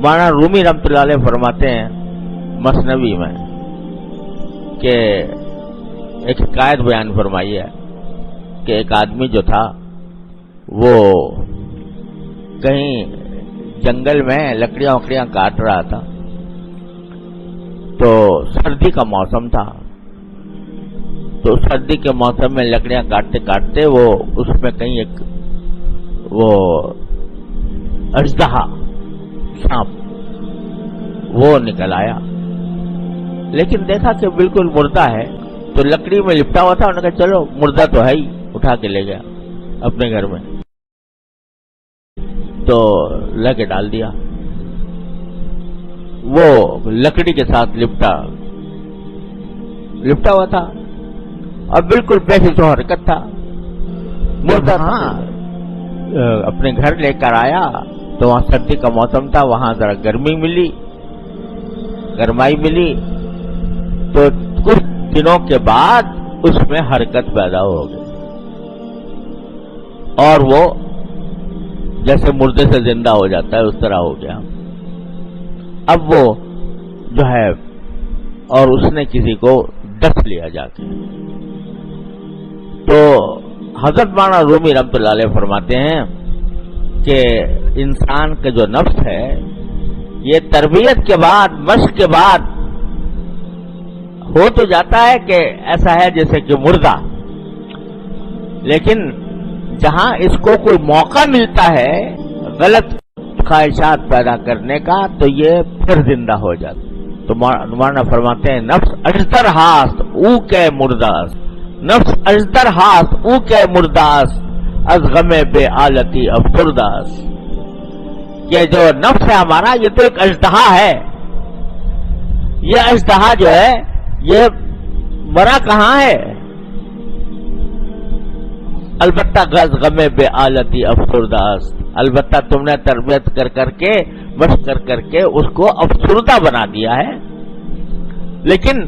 مولانا رومی رحمۃ اللہ علیہ فرماتے ہیں مثنوی میں کہ ایک حکایت بیان فرمائی ہے کہ ایک آدمی جو تھا وہ کہیں جنگل میں لکڑیاں وکڑیاں کاٹ رہا تھا، تو سردی کا موسم تھا، تو سردی کے موسم میں لکڑیاں کاٹتے کاٹتے وہ اس میں کہیں ایک وہ اژدہا سانپ وہ نکل آیا، لیکن دیکھا کہ بالکل مردہ ہے، تو لکڑی میں لپٹا ہوا تھا، انہوں نے کہا چلو مردہ تو ہے ہی، اٹھا کے لے گیا اپنے گھر میں، تو لے کے ڈال دیا۔ وہ لکڑی کے ساتھ لپٹا ہوا تھا اور بالکل بے فکر و حرکت تھا، مردہ تھا۔ اپنے گھر لے کر آیا تو وہاں سردی کا موسم تھا، وہاں ذرا گرمائی ملی، تو کچھ دنوں کے بعد اس میں حرکت پیدا ہو گئی اور وہ جیسے مردے سے زندہ ہو جاتا ہے اس طرح ہو گیا۔ اب وہ جو ہے اور اس نے کسی کو ڈس لیا جا کے، تو حضرت مولانا رومی رحمۃ اللہ علیہ فرماتے ہیں کہ انسان کا جو نفس ہے یہ تربیت کے بعد، مشق کے بعد ہو تو جاتا ہے کہ ایسا ہے جیسے کہ مردہ، لیکن جہاں اس کو کوئی موقع ملتا ہے غلط خواہشات پیدا کرنے کا تو یہ پھر زندہ ہو جاتا۔ تو مولانا فرماتے ہیں نفس اجدر ہاست او کے مرداس، نفس اجدر ہاست او کے مرداس، از غم بے آلتی افسرداس۔ یہ جو نفس ہے ہمارا یہ تو ایک اژدہا ہے، یہ اژدہا جو ہے یہ مرا کہاں ہے؟ البتہ غم بے آلتی افسرداس، البتہ تم نے تربیت کر کے مشق کر کے اس کو افسردہ بنا دیا ہے، لیکن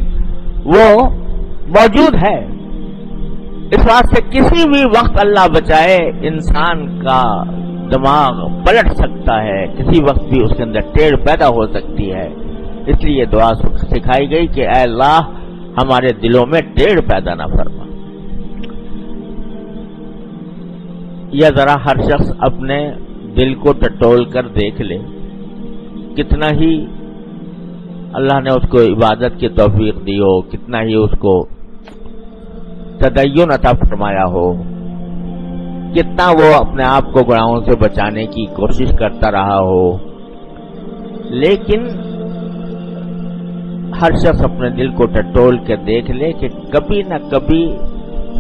وہ موجود ہے۔ اس واسطے کسی بھی وقت اللہ بچائے انسان کا دماغ پلٹ سکتا ہے، کسی وقت بھی اس کے اندر ٹیڑھ پیدا ہو سکتی ہے، اس لیے یہ دعا سکھائی گئی کہ اے اللہ ہمارے دلوں میں ٹیڑھ پیدا نہ فرما۔ یا ذرا ہر شخص اپنے دل کو ٹٹول کر دیکھ لے، کتنا ہی اللہ نے اس کو عبادت کی توفیق دی ہو، کتنا ہی اس کو تدین عطا فرمایا ہو، کتنا وہ اپنے آپ کو گناہوں سے بچانے کی کوشش کرتا رہا ہو، لیکن ہر شخص اپنے دل کو ٹٹول کے دیکھ لے کہ کبھی نہ کبھی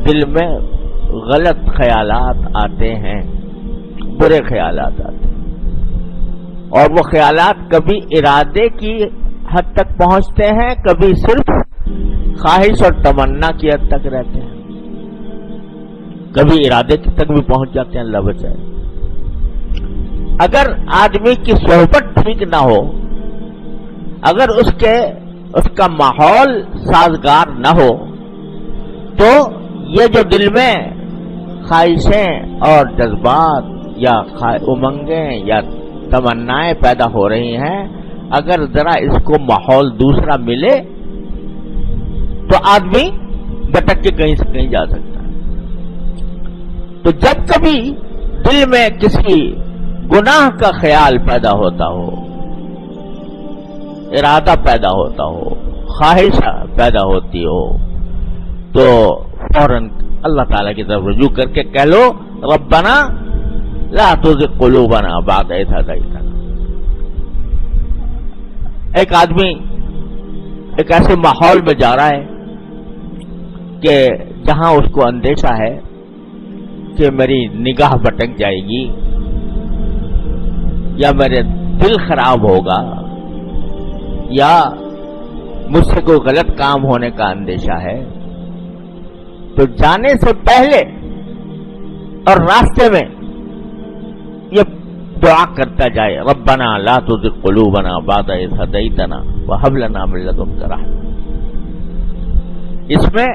دل میں غلط خیالات آتے ہیں، برے خیالات آتے ہیں، اور وہ خیالات کبھی ارادے کی حد تک پہنچتے ہیں، کبھی صرف خواہش اور تمنا کی حد تک رہتے ہیں، کبھی ارادے تک بھی پہنچ جاتے ہیں، اللہ بچائے۔ اگر آدمی کی صحبت ٹھیک نہ ہو، اگر اس کا ماحول سازگار نہ ہو، تو یہ جو دل میں خواہشیں اور جذبات یا امنگیں یا تمنائیں پیدا ہو رہی ہیں، اگر ذرا اس کو ماحول دوسرا ملے تو آدمی بھٹک کے کہیں سے کہیں جا سکتا ہے۔ تو جب کبھی دل میں کسی گناہ کا خیال پیدا ہوتا ہو، ارادہ پیدا ہوتا ہو، خواہش پیدا ہوتی ہو، تو فوراً اللہ تعالیٰ کی طرف رجوع کر کے کہہ لو ربنا لا تزغ قلوبنا بعد اذ ہدیتنا۔ ایک آدمی ایک ایسے ماحول میں جا رہا ہے کہ جہاں اس کو اندیشہ ہے کہ میری نگاہ بھٹک جائے گی یا میرے دل خراب ہوگا یا مجھ سے کوئی غلط کام ہونے کا اندیشہ ہے، تو جانے سے پہلے اور راستے میں یہ دعا کرتا جائے ربنا لا تزغ قلوبنا بعد اذ ہدیتنا وہب لنا من لدنک رحمۃ۔ اس میں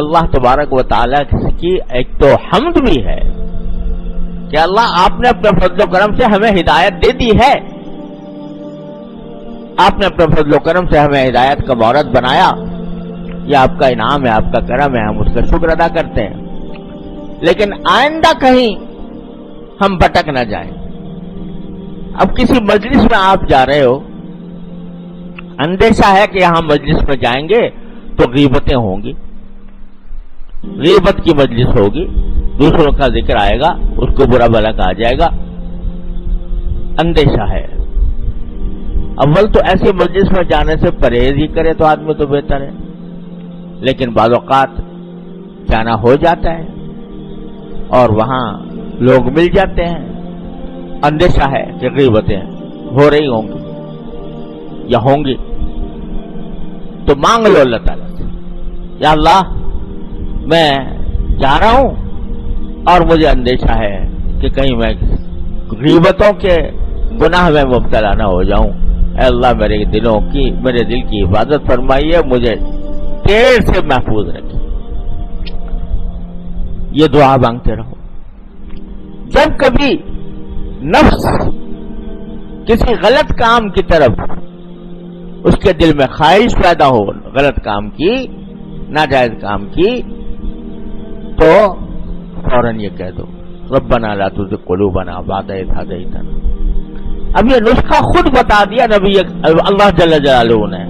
اللہ تبارک و تعالیٰ کی ایک تو حمد بھی ہے کہ اللہ آپ نے اپنے فضل و کرم سے ہمیں ہدایت دے دی ہے، آپ نے اپنے فضل و کرم سے ہمیں ہدایت کا مورد بنایا، یہ آپ کا انعام ہے، آپ کا کرم ہے، ہم اس کا شکر ادا کرتے ہیں، لیکن آئندہ کہیں ہم بھٹک نہ جائیں۔ اب کسی مجلس میں آپ جا رہے ہو، اندیشہ ہے کہ یہاں مجلس میں جائیں گے تو غیبتیں ہوں گی، غیبت کی مجلس ہوگی، دوسروں کا ذکر آئے گا، اس کو برا بھلا کہا جائے گا، اندیشہ ہے۔ اول تو ایسی مجلس میں جانے سے پرہیز ہی کرے تو آدمی تو بہتر ہے، لیکن بعض اوقات جانا ہو جاتا ہے اور وہاں لوگ مل جاتے ہیں، اندیشہ ہے کہ غیبتیں ہو رہی ہوں گی یا ہوں گی، تو مانگ لو اللہ تعالیٰ سے، یا اللہ میں جا رہا ہوں اور مجھے اندیشہ ہے کہ کہیں میں غیبتوں کے گناہ میں مبتلا نہ ہو جاؤں، اے اللہ میرے دل کی حفاظت فرمائیے، مجھے تیر سے محفوظ رکھیے۔ یہ دعا مانگتے رہو۔ جب کبھی نفس کسی غلط کام کی طرف اس کے دل میں خواہش پیدا ہو، غلط کام کی، ناجائز کام کی، تو فوراً یہ کہہ دو ربنا لا تزغ قلوبنا بعد إذ هديتنا۔ اب یہ نسخہ خود بتا دیا نبی اللہ جل جلالہ نے،